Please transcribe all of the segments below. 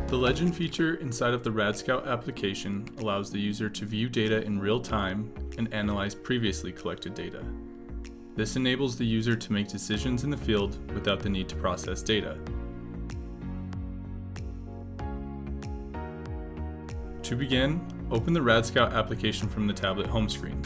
The Legend feature inside of the RadScout application allows the user to view data in real time and analyze previously collected data. This enables the user to make decisions in the field without the need to process data. To begin, open the RadScout application from the tablet home screen.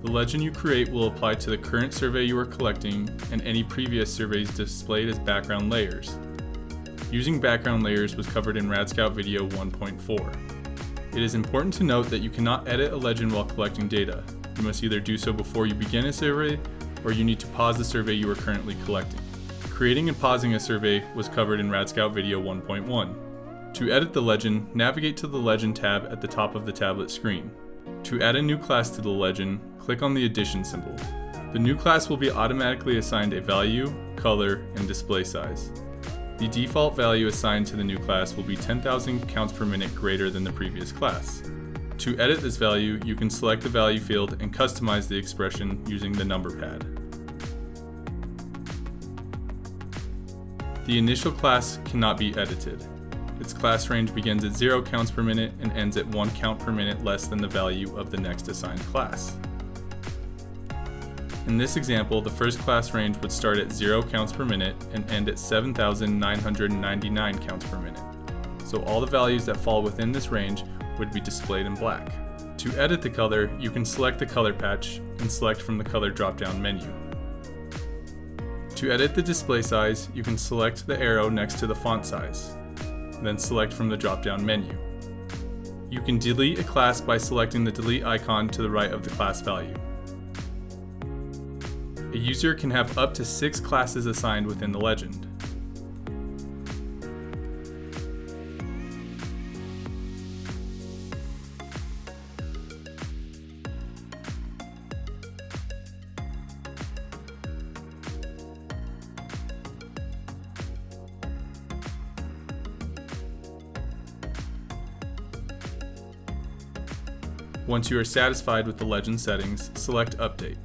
The legend you create will apply to the current survey you are collecting and any previous surveys displayed as background layers. Using background layers was covered in RadScout video 1.4. It is important to note that you cannot edit a legend while collecting data. You must either do so before you begin a survey, or you need to pause the survey you are currently collecting. Creating and pausing a survey was covered in RadScout video 1.1. To edit the legend, navigate to the Legend tab at the top of the tablet screen. To add a new class to the legend, click on the addition symbol. The new class will be automatically assigned a value, color, and display size. The default value assigned to the new class will be 10,000 counts per minute greater than the previous class. To edit this value, you can select the value field and customize the expression using the number pad. The initial class cannot be edited. Its class range begins at 0 counts per minute and ends at 1 count per minute less than the value of the next assigned class. In this example, the first class range would start at 0 counts per minute and end at 7,999 counts per minute. So all the values that fall within this range would be displayed in black. To edit the color, you can select the color patch and select from the color drop-down menu. To edit the display size, you can select the arrow next to the font size, then select from the drop-down menu. You can delete a class by selecting the delete icon to the right of the class value. A user can have up to 6 classes assigned within the legend. Once you are satisfied with the legend settings, select Update.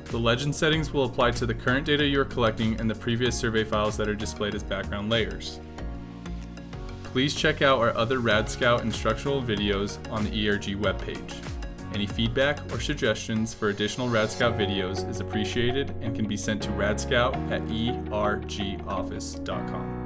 The legend settings will apply to the current data you are collecting and the previous survey files that are displayed as background layers. Please check out our other RadScout instructional videos on the ERG webpage. Any feedback or suggestions for additional RadScout videos is appreciated and can be sent to radscout@ergoffice.com.